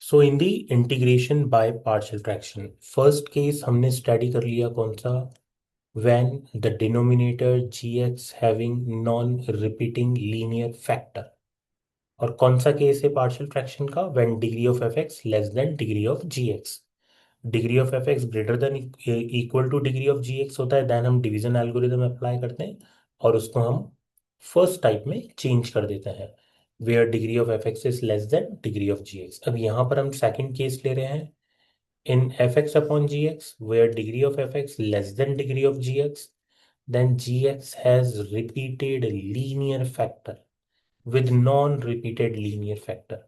So in the integration by partial fraction, first case हमने study कर लिया कौन सा, when the denominator G X having non repeating linear factor. और कौन सा केस है पार्शियल फ्रैक्शन का, when degree of F x less than degree of ji X. Degree of F X greater than equal to degree of ji X होता है, then हम division algorithm apply करते हैं और उसको हम फर्स्ट टाइप में चेंज कर देते हैं, where degree of F X is less than degree of ji X. अब यहाँ पर हम सेकंड केस ले रहे हैं, in F X upon G X where degree of F x less than degree of ji X, then G X has repeated linear factor with non repeated linear factor.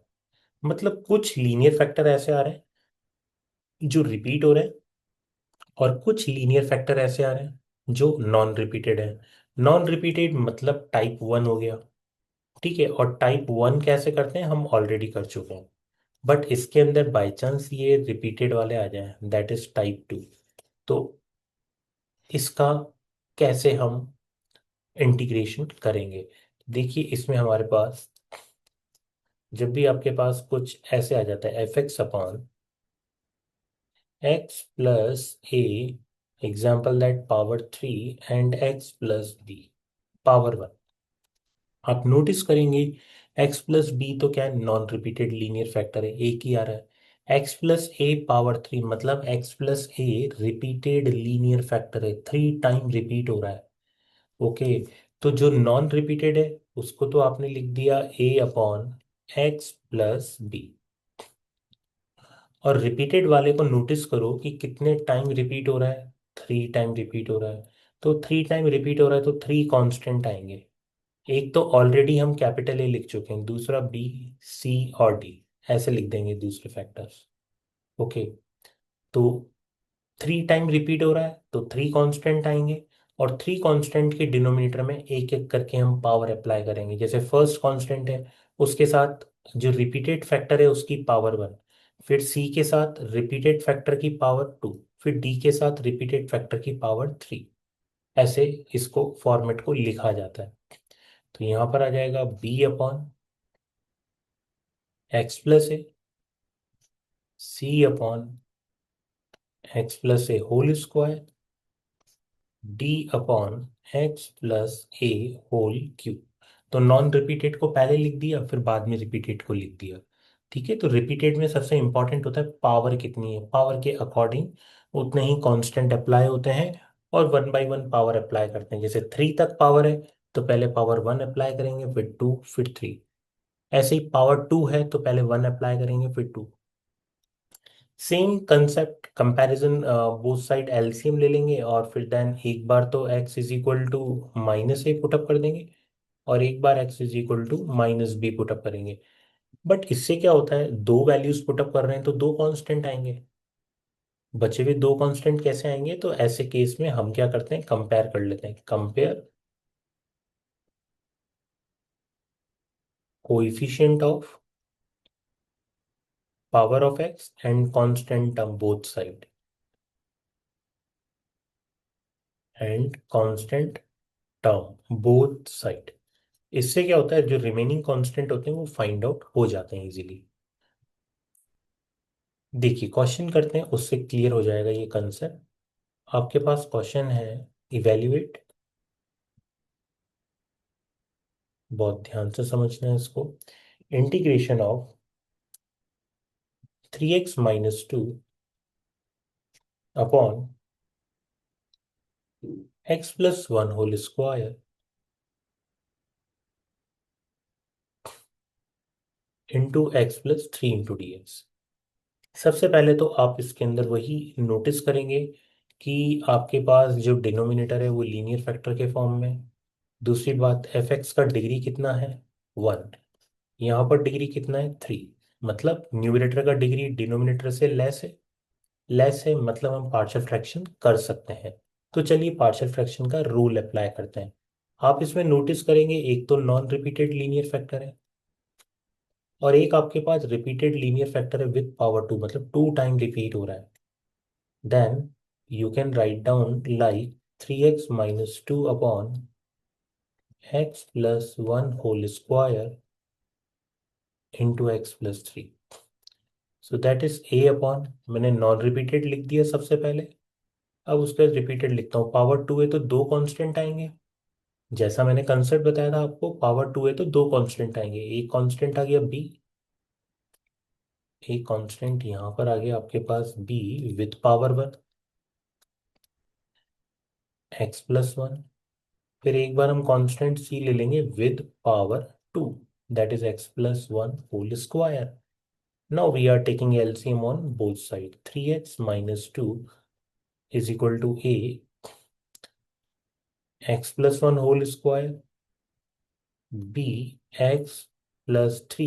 मतलब कुछ linear factor ऐसे आ रहे हैं जो repeat हो रहे हैं और कुछ लीनियर फैक्टर ऐसे आ रहे हैं जो नॉन रिपीटेड है। नॉन रिपीटेड मतलब टाइप वन हो गया, ठीक है। और टाइप वन कैसे करते हैं हम ऑलरेडी कर चुके हैं, बट इसके अंदर बाय चांस ये रिपीटेड वाले आ जाए, दैट इज टाइप टू। तो इसका कैसे हम इंटीग्रेशन करेंगे, देखिए इसमें हमारे पास जब भी आपके पास कुछ ऐसे आ जाता है F X upon x plus A, example that power three and X plus B power one, आप नोटिस करेंगे x प्लस बी तो क्या है, नॉन रिपीटेड लीनियर फैक्टर है, एक ही आ रहा है। x प्लस ए पावर थ्री मतलब x प्लस ए रिपीटेड लीनियर फैक्टर है, थ्री टाइम रिपीट हो रहा है। ओके, तो जो नॉन रिपीटेड है उसको तो आपने लिख दिया a upon x plus B, और रिपीटेड वाले को नोटिस करो कि कितने टाइम रिपीट हो रहा है, थ्री टाइम रिपीट हो रहा है। तो थ्री टाइम रिपीट हो रहा है तो थ्री कांस्टेंट आएंगे, एक तो ऑलरेडी हम कैपिटल ए लिख चुके हैं, दूसरा बी सी और डी ऐसे लिख देंगे दूसरे फैक्टर्स। ओके, तो थ्री टाइम रिपीट हो रहा है तो थ्री कांस्टेंट आएंगे, और थ्री कांस्टेंट के डिनोमिनेटर में एक एक करके हम पावर अप्लाई करेंगे। जैसे फर्स्ट कांस्टेंट है उसके साथ जो रिपीटेड फैक्टर है उसकी पावर वन, फिर सी के साथ रिपीटेड फैक्टर की पावर टू, फिर डी के साथ रिपीटेड फैक्टर की पावर थ्री, ऐसे इसको फॉर्मेट को लिखा जाता है। तो यहाँ पर आ जाएगा b upon x plus a, c upon x plus a whole square, d upon x plus a whole cube. तो नॉन रिपीटेड को पहले लिख दिया फिर बाद में रिपीटेड को लिख दिया, ठीक है। तो रिपीटेड में सबसे इंपॉर्टेंट होता है पावर कितनी है, पावर के अकॉर्डिंग उतने ही कांस्टेंट अप्लाई होते हैं और one by one power apply करते हैं। जैसे थ्री तक पावर है तो पहले पावर वन अप्लाई करेंगे फिर टू फिर थ्री, ऐसे ही पावर टू है तो पहले वन अप्लाई करेंगे फिर two. Same concept comparison, both side LCM ले लेंगे और फिर देन एक बार तो x is equal to minus A put up कर देंगे और एक बार x is equal to minus B put up करेंगे। बट इससे क्या होता है, दो वैल्यूज पुटअप कर रहे हैं तो दो कांस्टेंट आएंगे, बचे हुए दो कांस्टेंट कैसे आएंगे, तो ऐसे केस में हम क्या करते हैं कंपेयर कर लेते हैं, compare coefficient of power of x and constant term both side, and constant term both side. इससे क्या होता है जो रिमेनिंग कांस्टेंट होते हैं वो फाइंड आउट हो जाते हैं इजीली। देखिए क्वेश्चन करते हैं उससे क्लियर हो जाएगा ये कंसेप्ट। आपके पास क्वेश्चन है, इवेल्युएट, बहुत ध्यान से समझना है इसको, integration of three x minus two upon x plus one whole square into x plus three into D X. सबसे पहले तो आप इसके अंदर वही नोटिस करेंगे कि आपके पास जो डिनोमिनेटर है वो लीनियर फैक्टर के फॉर्म में। दूसरी बात, एफ एक्स का डिग्री कितना है, वन, यहाँ पर डिग्री कितना है, थ्री, मतलब न्यूमरेटर का डिग्री डिनोमिनेटर से लेस है, लेस है मतलब हम पार्शियल फ्रैक्शन कर सकते हैं। तो चलिए पार्शियल फ्रैक्शन का रूल अप्लाई करते हैं। आप इसमें नोटिस करेंगे एक तो नॉन रिपीटेड लीनियर फैक्टर है और एक आपके पास रिपीटेड लीनियर फैक्टर है विद पावर टू, मतलब टू टाइम रिपीट हो रहा है। Then you can write down like three x minus two upon x plus one whole square into x plus three. So that is A upon, मैंने non repeated लिख दिया सबसे पहले, अब उसका रिपीटेड लिखता हूँ। पावर टू है तो दो कांस्टेंट आएंगे, जैसा मैंने कंसेप्ट बताया था आपको, पावर टू है तो दो कांस्टेंट आएंगे। एक कांस्टेंट आ गया बी, एक कांस्टेंट यहाँ पर आ गया आपके पास b with power one, x plus one. फिर एक बार हम कांस्टेंट सी ले लेंगे with power two, that is x plus one whole square. Now we are taking LCM on both side, 3x - 2 is equal to a x plus one whole square b x plus three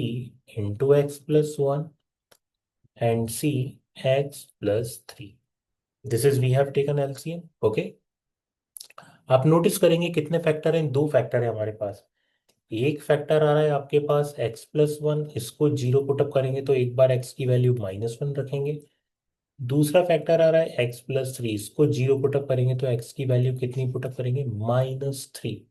into x plus one and c x plus three. This is we have taken LCM. Okay, आप notice करेंगे कितने factor हैं, दो factor है हमारे पास। एक factor आ रहा है आपके पास एक्स प्लस वन, इसको जीरो पुटअप करेंगे तो एक बार एक्स की वैल्यू माइनस वन रखेंगे। दूसरा फैक्टर आ रहा है एक्स प्लस थ्री, इसको जीरो पुटअप करेंगे तो एक्स की वैल्यू कितनी पुटअप करेंगे, -3।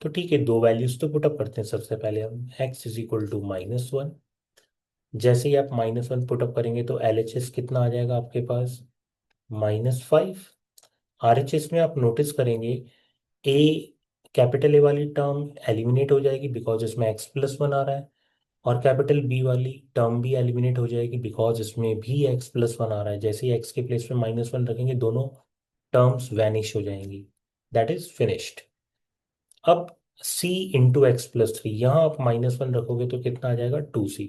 तो ठीक है, दो वैल्यूज तो पुटअप करते हैं। सबसे पहले हम एक्स इज इक्वल टू -1, जैसे ही आप -1 पुटअप करेंगे तो एल एच एस कितना आ जाएगा आपके पास, -5। आर एच एस में आप नोटिस करेंगे ए, कैपिटल ए वाली टर्म एलिमिनेट हो जाएगी बिकॉज इसमें एक्स प्लस वन आ रहा है, और कैपिटल बी वाली टर्म भी एलिमिनेट हो जाएगी बिकॉज इसमें भी एक्स प्लस वन आ रहा है। जैसे ही एक्स के प्लेस में -1 रखेंगे दोनों टर्म्स वैनिश हो जाएंगी, दैट इज फिनिश्ड। अब c into x plus three, यहाँ आप -1 रखोगे तो कितना आ जाएगा, 2c।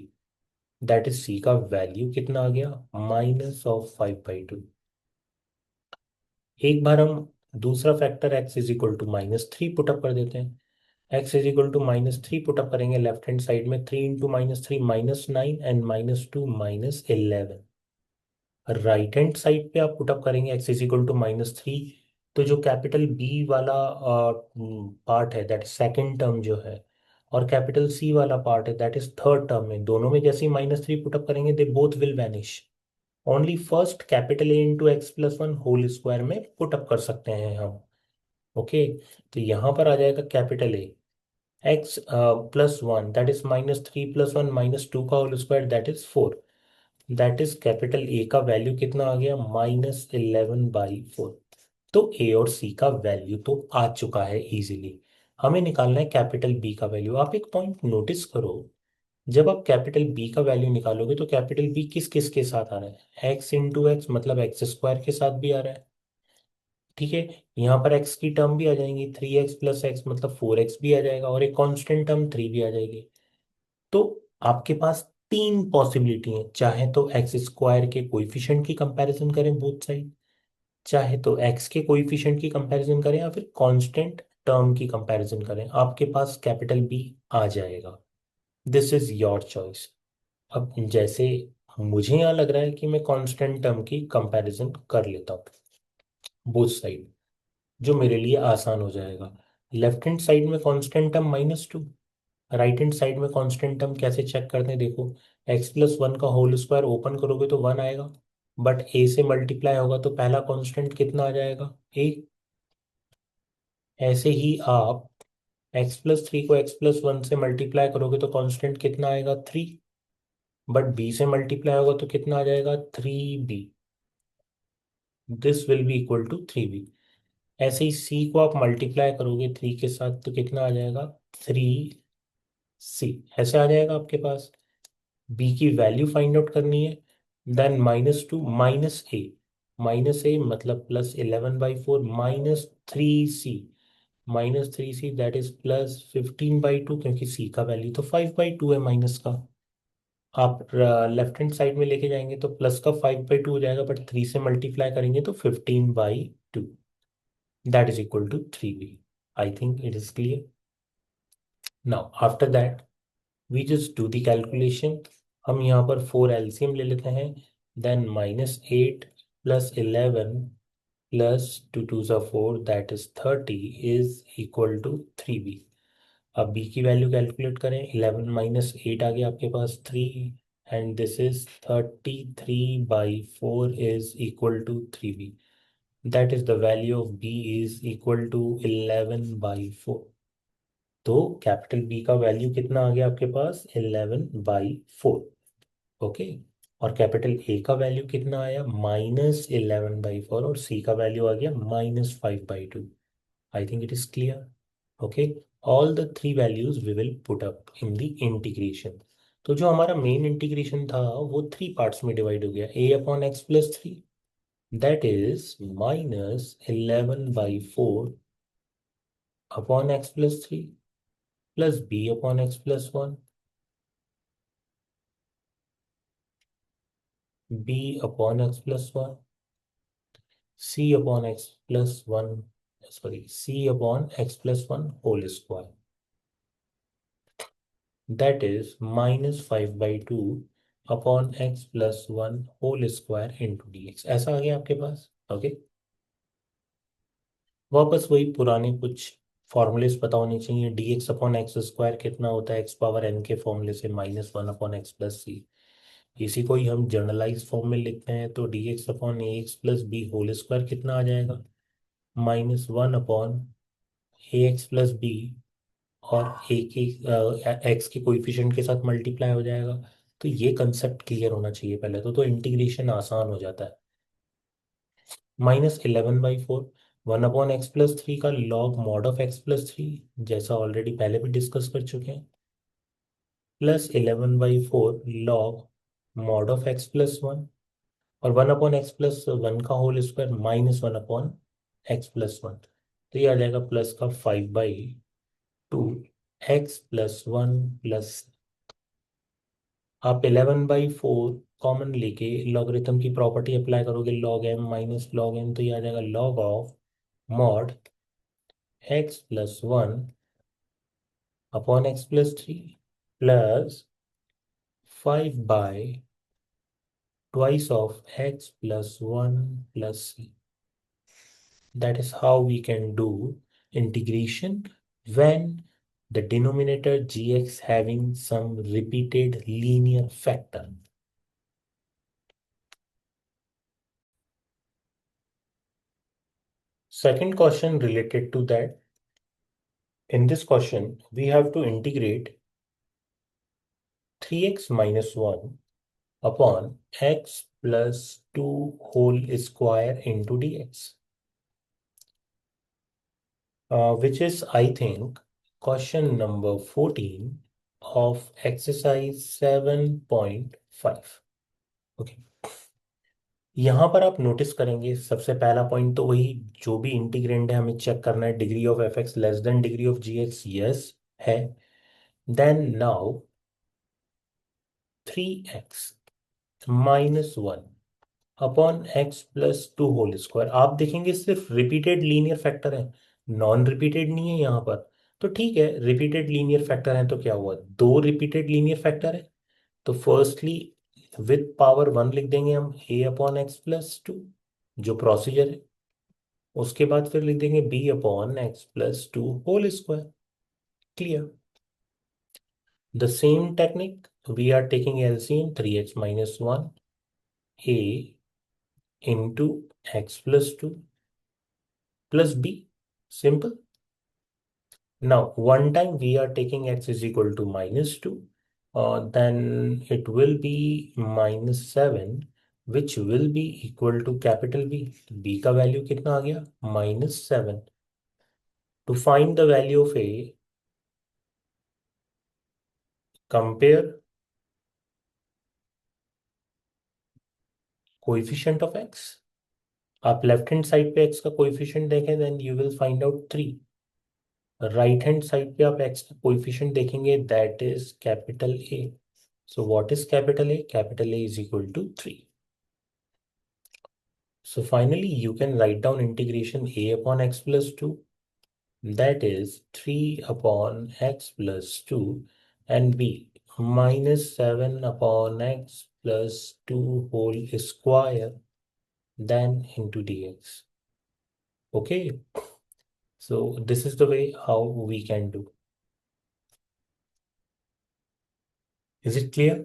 दैट इज c का वैल्यू कितना आ गया, -5/2। एक बार हम दूसरा factor x is equal to -3 put up कर देते हैं। x is equal to -3 put up करेंगे लेफ्ट हैंड साइड में, 3 into -3 -9 and -2 -11। Right hand side पे आप पुटअप करेंगे x इज इक्वल टू -3, तो जो कैपिटल बी वाला पार्ट है दैट सेकंड टर्म जो है, और कैपिटल सी वाला पार्ट है दैट इज थर्ड टर्म में, दोनों में जैसे ही -3 पुटअप करेंगे they both will vanish. Only first capital A into x plus one whole square में पुटअप कर सकते हैं हम। ओके, तो यहाँ पर आ जाएगा capital A x plus one that is -3 + 1 -2 का whole square that is 4। That is capital A का वैल्यू कितना आ गया, -11/4। तो ए और सी का वैल्यू तो आ चुका है इजीली। हमें निकालना है कैपिटल बी का वैल्यू। आप एक पॉइंट नोटिस करो, जब आप कैपिटल बी का वैल्यू निकालोगे तो कैपिटल बी किस किस के साथ आ रहा है, एक्स इंटू एक्स मतलब एक्स स्क्वायर के साथ भी आ रहा है। ठीक है, यहाँ पर एक्स की टर्म भी आ जाएंगी, 3x + x मतलब 4x भी आ जाएगा, और एक कांस्टेंट टर्म 3 भी आ जाएगी। तो आपके पास तीन पॉसिबिलिटी है, चाहे तो एक्स स्क्वायर के कोइफिशिएंट की कंपैरिजन करें बोथ साइड, चाहे तो एक्स के कोइफिशिएंट की कंपैरिजन करें, या फिर कांस्टेंट टर्म की कंपैरिजन करें, आपके पास कैपिटल बी आ जाएगा। This is your choice. अब जैसे मुझे यहाँ लग रहा है कि मैं कांस्टेंट टर्म की कंपैरिजन कर लेता हूँ बोथ साइड, जो मेरे लिए आसान हो जाएगा। लेफ्ट हैंड साइड में constant term -2, right hand side में कांस्टेंट टर्म कैसे चेक करते हैं, देखो एक्स प्लस वन का होल स्क्वायर ओपन करोगे तो 1 आएगा, बट ए से मल्टीप्लाई होगा तो पहला कांस्टेंट कितना आ जाएगा, ए। ऐसे ही आप एक्स प्लस थ्री को एक्स प्लस वन से मल्टीप्लाई करोगे तो कांस्टेंट कितना आएगा, 3। बट बी से मल्टीप्लाई होगा तो कितना आ जाएगा, 3b। This will be equal to 3b। ऐसे ही सी को आप मल्टीप्लाई करोगे 3 के साथ तो कितना आ जाएगा, 3c। ऐसे आ जाएगा आपके पास। बी की वैल्यू फाइंड आउट करनी है, देन -2 -a मतलब +11/4 -3c, -3c दैट इज +15/2, क्योंकि c का वैल्यू तो 5/2 है माइनस का। आप लेफ्ट हैंड साइड में लेके जाएंगे तो प्लस का 5/2 हो जाएगा, बट 3 से मल्टीप्लाई करेंगे तो 15/2, that is equal to 3b। I think it is clear. Now after that we just do the calculation. हम यहाँ पर 4 एलसीएम ले लेते हैं, then -8 + 11 + 2 2 4 that is 30 is equal to 3b। अब b की वैल्यू कैलकुलेट करें, 11 - 8 आ गया आपके पास 3, and this is 33/4 is equal to 3b। That is the value of b is equal to 11/4। तो कैपिटल बी का वैल्यू कितना आ गया आपके पास, 11/4। ओके, और कैपिटल ए का वैल्यू कितना आया -11/4 और सी का वैल्यू आ गया -5/2. I think it is clear. Okay. All the three values we will put up in the integration. तो जो हमारा मेन इंटीग्रेशन था वो थ्री पार्ट्स में डिवाइड हो गया. a/x+3 that is -11/4 upon x+3 plus b/x+1 b/x+1 c/x+1 sorry c/x+1 whole square that is -5/2 upon x+1 whole square into dx. ऐसा आ गया आपके पास. ओके. वापस वही पुराने कुछ फॉर्मूलेस पता होने चाहिए. dx/x² कितना होता है x⁻n के फॉर्मूले से -1/x+c. इसी को ही हम जनरलाइज फॉर्म में लिखते हैं तो dx/ax+b होल स्क्वायर कितना आ जाएगा -1/ax+b और ए के एक्स के कोइफिशिएंट के साथ मल्टीप्लाई हो जाएगा. तो ये कंसेप्ट क्लियर होना चाहिए पहले तो इंटीग्रेशन आसान हो जाता है. -11/4 1/x+3 का लॉग मॉड ऑफ x+3 जैसा ऑलरेडी पहले भी डिस्कस कर चुके हैं +11/4 लॉग मॉड ऑफ x+1 और 1/x+1 का होल स्क्वायर -1/x+1. तो ये आ जाएगा प्लस का 5/2 x+1 प्लस आप 11/4 कॉमन लेके लॉगरिथम की प्रॉपर्टी अप्लाई करोगे log m minus log n तो ये आ जाएगा log of mod x+1 upon x+3 plus 5/2 of x+1 plus c. That is how we can do integration when the denominator gx having some repeated linear factor. Second question related to that. In this question, we have to integrate 3x minus 1 upon x plus 2 whole square into dx. Which is, I think, question number 14 of exercise 7.5. Okay. यहाँ पर आप notice करेंगे सबसे पहला point तो वही जो भी इंटीग्रेंड है हमें चेक करना है degree of F x less than degree of ji x yes है. Then now 3x minus 1 upon x plus 2 whole square आप देखेंगे सिर्फ रिपीटेड लीनियर फैक्टर है नॉन रिपीटेड नहीं है यहाँ पर. तो ठीक है रिपीटेड लीनियर फैक्टर है तो क्या हुआ दो रिपीटेड लीनियर फैक्टर है तो फर्स्टली विद पावर 1 लिख देंगे हम a/x+2 जो प्रोसीजर है. उसके बाद फिर लिख देंगे b/x+2 whole square. Clear. The same technique we are taking LCM 3x minus 1 a into x+2 plus b. Simple. Now, one time we are taking x is equal to -2, then it will be -7, which will be equal to capital B. B का value कितना आ गया -7. To find the value of A, compare coefficient of x. आप left hand side पे x का coefficient देखें then you will find out 3. Right hand side पे आप x का कोएफिशिएंट देखेंगे that is capital A. So what is capital A? Capital A is equal to 3. So finally you can write down integration A upon x plus 2 that is 3 upon x plus 2 and B -7 upon x plus 2 whole square then into dx. Okay. So this is the way how we can do. Is it clear?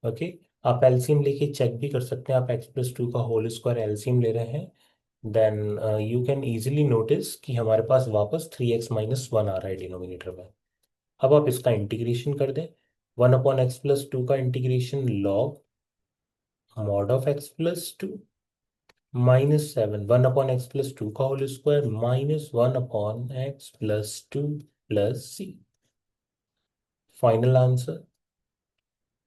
Okay. आप LCM लेके check भी कर सकते हैं आप x+2 का whole square LCM ले रहे हैं then you can easily notice कि हमारे पास वापस 3x - 1 आ रहा है डिनोमिनेटर में. अब आप इसका इंटीग्रेशन कर दें 1/x+2 का integration log mod of x+2 -7 1/x+2 का whole square -1/x+2 plus c. Final answer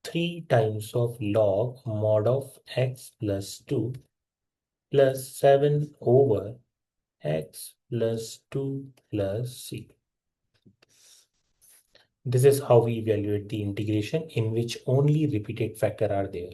3 times of log mod of x+2 plus 7 over x+2 plus c. This is how we evaluate the integration in which only repeated factor are there.